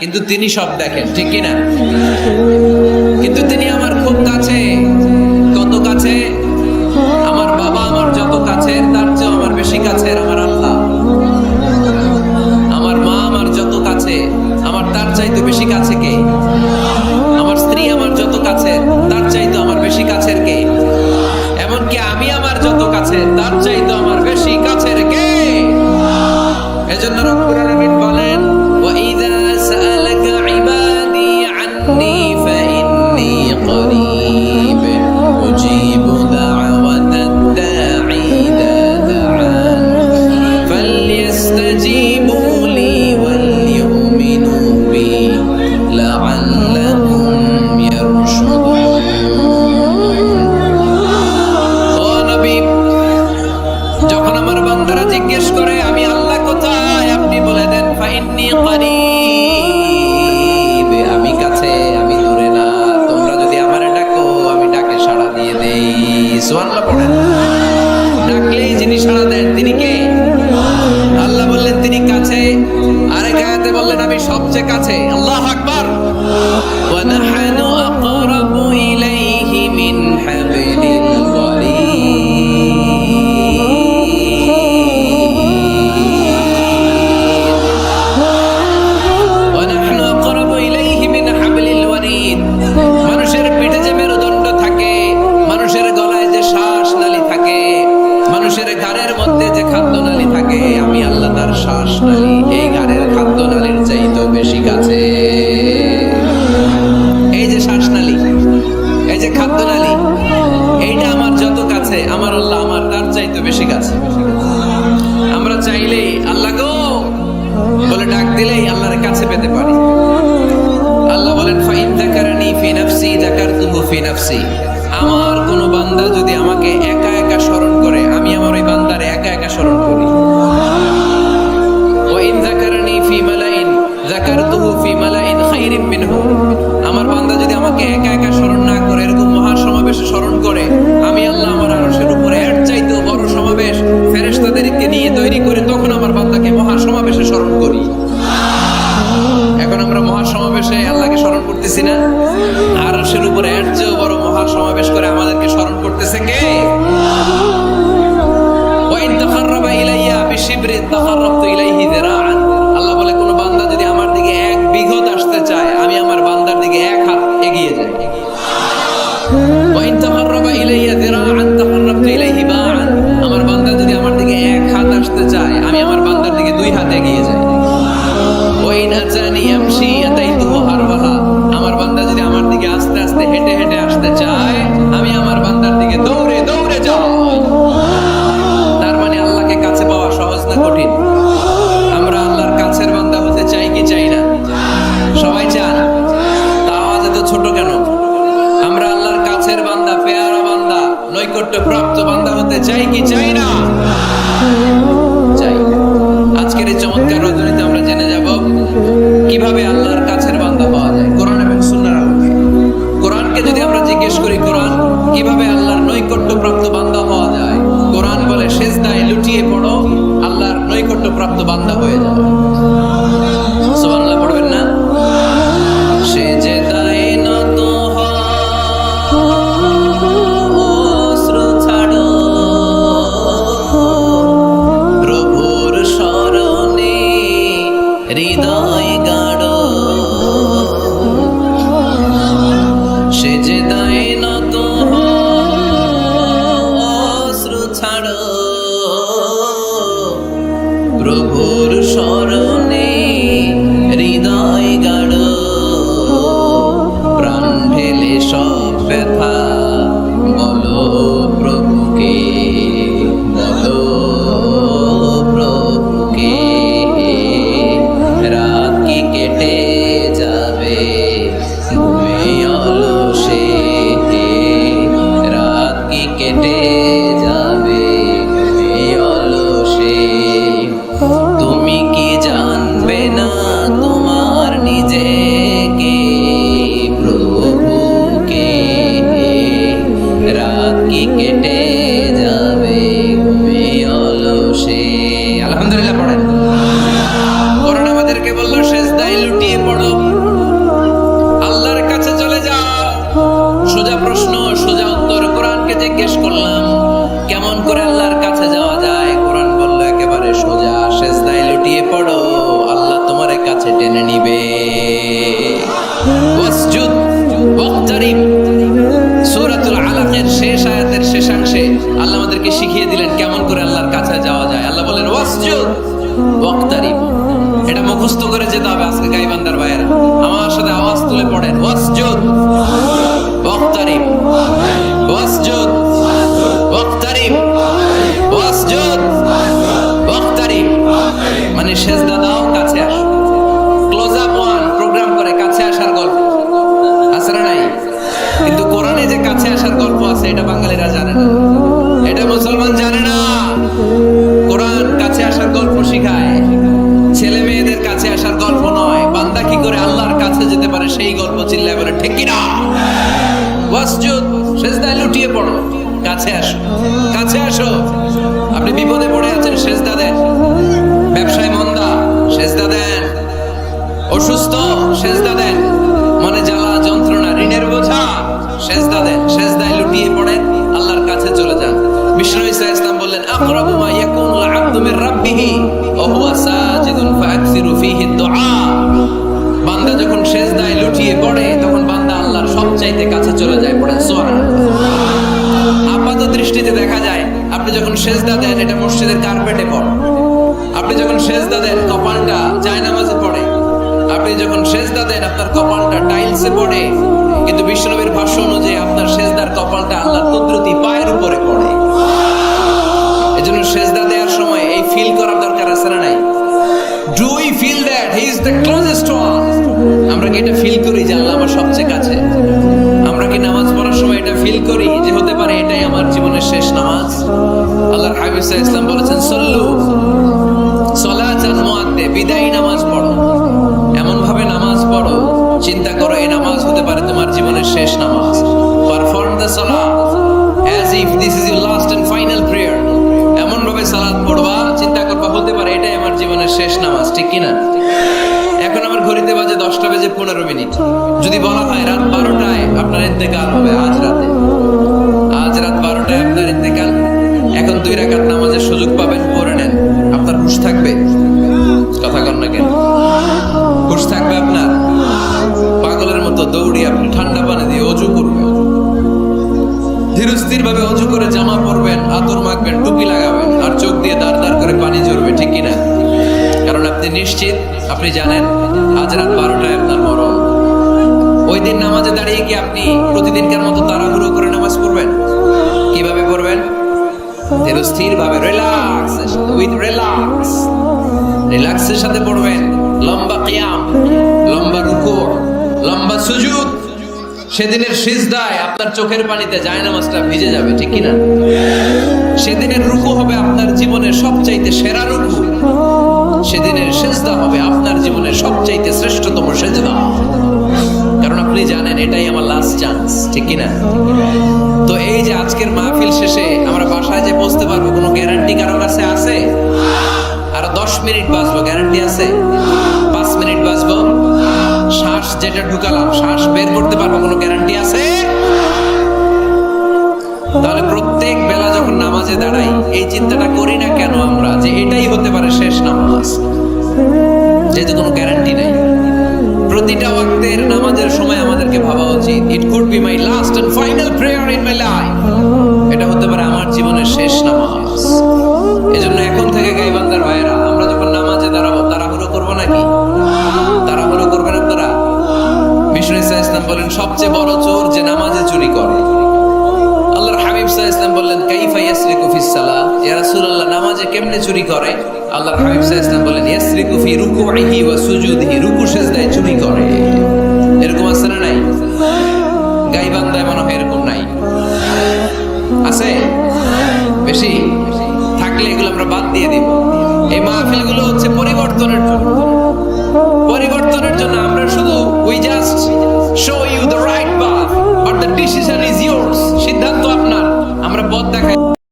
কিন্তু তিনি সব দেখেন, ঠিক কিনা? কিন্তু তিনি আমার খুব কাছে। কত কাছে? আমার বাবা আমার যত কাছের তার চেয়ে আমার বেশি কাছের আমার আল্লাহ। আমার মা আমার যত কাছে আমার তার চাইতে বেশি কাছে কে? আমার স্ত্রী আমার যত কাছের তার চাইতে আমার বেশি কাছের কে? এমনকি আমি আমার যত কাছে তার চাইতে আমার বেশি কাছের কে? এজন্য রব্বুল আলামিন বলেন, ওয়াইদা সাআলাকা ইবাদি আন্নী ফাইন্নী করিব উজিবু দাওয়াতাদ দাঈ ইযা দাআন ফালইস্তাজিবু লি ওয়াল ইউমিনু বি লাআল্লাহুম ইয়ারশুদুন। ও নবী, যখন আমার বান্দারা জিজ্ঞেস করে আমি আল্লাহ কোথায়, আপনি বলে দেন ফাইন্নী করিব, আমি কাছে, আমি দূরে না। তোমরা যদি আমারে ডাকো আমি ডাকে সাড়া দিয়ে দেই। সুবহানাল্লাহ পড়েন। ডাকলেই যিনি সাড়া দেন তিনি কে? আল্লাহ বললেন তিনি কাছে। আরেক আয়াতে বললেন আমি সবচেয়ে কাছে। আল্লাহু আকবার। ওয়া নাহনু আকরাবু ইলাইহি মিন হাবলিল ওয়ারিদ। মানুষের পিঠে যে মেরুদণ্ড থাকে, মানুষের গলায় যে শ্বাসনালী থাকে, মানুষের ঘাড়ের মধ্যে যে খাদ্যনালী থাকে, আমি আল্লাহ তার শ্বাসনালী এই ঘাড়ের খাদ্যনালীর চাইতেও বেশি কাছে। এই যে শ্বাসনালী, এই যে খাদ্যনালী, এইটা আমার যত কাছে আমার আল্লাহ আমার তার চাইতে বেশি কাছে। আমরা চাইলেই আল্লাহ গো বলে ডাক দিলেই আল্লাহর কাছে পেতে পারি। আল্লাহ বলেন ফাইন যাকারানি ফি নাফসি যাকারতুহু ফি নাফসি। আমার কোন বান্দা যদি আমাকে একা একা স্মরণ করে আমি আমার ওই বান্দারে একা একা স্মরণ করি। ওয়া ইন যাকারানি ফি মালাইন যাকারতুহু ফি মালাইন খায়রিম মিনহু। আমার বান্দা যদি আমাকে একা একা স্মরণ না করে এরকম মহা সমাবেশে স্মরণ করে, আমি আল্লাহ আমার আরশের উপরে এর চাইতেও বড় সমাবেশ ফেরেশতাদেরকে নিয়ে তৈরি করে তখন আমার বান্দাকে মহা সমাবেশে স্মরণ করি। এখন আমরা মহা সমাবেশে আল্লাহকে স্মরণ করতেছি না? আরশের উপরে এর চেয়েও বড় মহা সমাবেশ করে আমাদেরকে স্মরণ করতেছে কে? ওয়া ইন তাকাররাবা ইলাইয়া বিশিবরিন তাকাররাবতু ইলাইহি যিরাআন। আল্লাহ বলে কোন বান্দা যদি আমার দিকে এক বিঘত আসতে চায় আমি আমার বান্দার দিকে এক হাত এগিয়ে যাই। ওয়া ইন তাকাররাবা ইলাইয়া যিরাআন তাকাররাবতু ইলাইহি বা'আন। আমার বান্দা যদি আমার দিকে এক হাত আসতে চায় আমি আমার বান্দার দিকে দুই হাত এগিয়ে যাই। ওয়াইন আতানি ইয়ামশি আতাইতুহু হারওয়ালা। আমার বান্দা যদি আমার দিকে আস্তে আস্তে হেঁটে হেঁটে আসতে চায় আমি আমার বান্দার দিকে দৌড়ে দৌড়ে যাই। তার মানে আল্লাহকে কাছে পাওয়া সহজ না কঠিন? আমরা আল্লাহর কাছের বান্দা হতে চাই কি চাই না? সবাই চান। তা আওয়াজ এত ছোট কেন? আমরা আল্লাহর কাছের বান্দা, পেয়ারা বান্দা, নৈকট্যপ্রাপ্ত বান্দা হতে চাই কি চাই না? চাই। আজকের এই চমৎকার রজনীতে আমরা জেনে যাব কিভাবে আল্লাহর কাছের বান্দা হওয়া যায় কোরআন এবং সুন্নাহর আলোকে। কোরআনকে যদি আমরা জিজ্ঞেস করি কোরআন কিভাবে আল্লাহর নৈকট্যপ্রাপ্ত বান্দা হওয়া যায়, কোরআন বলে সেজদায় লুটিয়ে পড়ো আল্লাহর নৈকট্যপ্রাপ্ত বান্দা হয়ে যাও। সুবহানাল্লাহ পড়বেন না? সেজদায় নত হও অশ্রু ছাড়ো প্রভুর শরণে হৃদয় গাড়ো। সেজদায় নত হও অশ্রু ছাড়ো প্রভুর জিজ্ঞেস করলাম কেমন করে আল্লাহর কাছে যাওয়া যায়, কোরআন বলল একেবারে সোজা, সেজদায় লুটিয়ে পড়ো, আল্লাহ তোমার কাছে টেনে নিবে। ওয়াসজুদ ওয়াক্তারিব, সূরাতুল আলাকের শেষ আয়াতের শেষাংশে আল্লাহ আমাদেরকে শিখিয়ে দিলেন কেমন করে আল্লাহর কাছে যাওয়া যায়। আল্লাহ বলেন ওয়াসজুদ ওয়াক্তারিব। এটা মুখস্থ করে যেতে হবে আজকে গাইবান্দার ভাইয়েরা, আমার সাথে আওয়াজ তুলে পড়েন ওয়াসজুদ ওয়াক্তারিব, ওয়াসজুদ ওয়াক্তারিব, ওয়াসজুদ ওয়াক্তারিব। মানে সেজদা দাও, কাছে আসো। ক্লোজ আপ ওয়ান প্রোগ্রাম করে কাছে আসার গল্প আছে না নাই? কিন্তু কোরআনে যে কাছে আসার গল্প আছে এটা বাঙালিরা জানে না, এটা মুসলমান জানে না। কোরআন কাছে আসার গল্প শিখায়, ছেলে মেয়েদের কাছে আসার গল্প নয়। বান্দা কি করে আল্লাহর কাছে যেতে পারে সেই গল্প চিল্লায় বলে ঠিক কিনা? ওয়াসজুদ, সেজদায় লুটিয়ে পড়ো, কাছে আসো, কাছে আসো। আপনি বিপদে পড়ে আছেন, সেজদা দেন। ব্যবসায় মন্দা, সেজদা দেন। অসুস্থ, সেজদা দেন। মনে জ্বালা যন্ত্রণা, ঋণের বোঝা, সেজদা দেন। সেজদায় লুটিয়ে পড়েন, আল্লাহর কাছে চলে যান। বিষ্ণু ঈসা ইসলাম বললেন আকরাবু মা ইয়াকুনুল আবদু মির রাব্বিহি ওয়া হুয়া সাজিদুন ফাআকসিরু ফীহি দুআ। বান্দা যখন সেজদায় লুটিয়ে পড়ে তখন বান্দা আল্লাহর সবচাইতে কাছে চলে যায়। পড়েন সুবহানাল্লাহ। আপাত দৃষ্টিতে দেখা যায় আপনি যখন সেজদা দেন এটা মসজিদের কার্পেটে পড়ে, আপনি যখন সেজদা দেন কপালটা জায়নামাজে পড়ে, আপনি যখন সেজদা দেন আপনার কপালটা টাইলসে পড়ে। কিন্তু বিশ্বনবীর ভাষ্য অনুযায়ী আপনার সেজদার কপালটা আল্লাহর কুদরতি পায়ের উপরে পড়ে। এজন্য সেজদা দেওয়ার সময় এই ফিল করার দরকার আছে না নাই? Do we feel that he is the closest one? আমরা কি এটা ফিল করি যে আল্লাহ আমার সবচেয়ে কাছে? আমরা কি নামাজ পড়ার সময় এটা ফিল করি যে হতে পারে এটাই আমার জীবনের শেষ নামাজ? আল্লাহর হাবিব সাল্লাল্লাহু আলাইহি ওয়াসাল্লাম বলেছেন সল্লু সলাতান মুআদ্দে, বিদায়ী নামাজ পড়ো, এমন ভাবে নামাজ পড়ো চিন্তা করো এই নামাজ হতে পারে তোমার জীবনের শেষ নামাজ। পারফর্ম দ্য সালাত as if this is your last and final prayer. এমন ভাবে সালাত পড়বা চিন্তা করবা হতে পারে এটাই আমার জীবনের শেষ নামাজ, ঠিক কি না? এখন আমার ঘড়িতে বাজে 10:15। যদি বলা হয় রাত 12টায় আপনার ইন্তেকাল হবে, আজ রাত 12টায় আপনার ইন্তেকাল, এখন 2 রাকাত নামাজের সুযোগ পাবেন, পড়ে নেন, আপনার হুঁশ থাকবে? কথা কন না কেন? হুঁশ থাকবে আপনার? পাগলের মতো দৌড়ি আপনি ঠান্ডা পানি দিয়ে অজু করবেন, ধীরস্থির ভাবে অজু করে জামা পরবেন, আতর মাখবেন, টুপি লাগাবেন, আর চোখ দিয়ে দাঁড় দাঁড় করে পানি ঝরবে, ঠিক কিনা? কারণ আপনি নিশ্চিত, আপনি জানেন আজ রাত 12টায় আপনার মরণ। ওই দিন নামাজে দাঁড়িয়ে কি আপনি প্রতিদিনকার মতো তাড়াহুড়ো করে নামাজ পড়বেন? কিভাবে পড়বেন? ধীরস্থির ভাবে, রিল্যাক্স, উইথ রিল্যাক্স, রিল্যাক্সের সাথে পড়বেন। লম্বা কিয়াম, লম্বা রুকু, লম্বা সুজুদ। সেদিনের সিজদায় আপনার চোখের পানিতে জায়নামাজটা ভিজে যাবে, ঠিক কিনা? সেদিনের রুকু হবে আপনার জীবনের সবচাইতে সেরা রুকু, সেদিনের সিজদা হবে আপনার জীবনের সবচাইতে শ্রেষ্ঠতম সিজদা। কারণ আপনি জানেন এটাই আমার লাস্ট চান্স, ঠিক কিনা? তো এই যে আজকের মাহফিল শেষে আমরা বাসায় যে পৌঁছতে পারবো কোনো গ্যারান্টি কারো কাছে আছে? আরো 10 মিনিট বাঁচবো, গ্যারান্টি আছে? 5 মিনিট বাঁচবো, শ্বাস যেটা ঢুকালাম শ্বাস বের করতে পারবো, কোনো গ্যারান্টি আছে? তাহলে প্রত্যেক বেলা যখন নামাজে দাঁড়াই এই চিন্তাটা করি না কেন আমরা যে এটাই হতে পারে শেষ নামাজ, যেহেতু কোনো গ্যারান্টি নেই? প্রতিটা ওয়াক্তের নামাজের সময় আমাদেরকে ভাবা উচিত it could be my last and final prayer in my life. এটা হতে পারে আমার জীবনের শেষ নামাজ। এজন্য এখন থেকে গাইবান্দার ভাইয়েরা আমরা যখন নামাজে দাঁড়াবো তাড়াহুড়ো করবো নাকি? তাড়াহুড়ো করবেন আপনারা? বিষ্ণু ঈসা ইসলাম বলেন সবচেয়ে বড় চোর যে নামাজে চুরি করে। আল্লাহর হাবিব সাল্লাল্লাহু আলাইহি ওয়াসাল্লাম বললেন কাইফা ইয়াসরিকু ফিস সালাত, ইয়া রাসূলুল্লাহ নামাজে কেমনে চুরি করে? আল্লাহর হাবিব সাল্লাল্লাহু আলাইহি ওয়াসাল্লাম বললেন ইয়াসরিকু ফি রুকুইহি ওয়া সুজুদিহি, রুকু সিজদায় চুরি করে। এরকম আছে না নাই? গাইবান্দায় মনে হয় এরকম নাই, আছে বেশি? থাকলে এগুলো আমরা বাদ দিয়ে দিব। এই মাহফিলগুলো হচ্ছে পরিবর্তনের জন্য, পরিবর্তনের জন্য। আমরা শুধু we just show you the right path but the decision is yours. সিদ্ধান্ত আপনার, আমরা পথ দেখাই।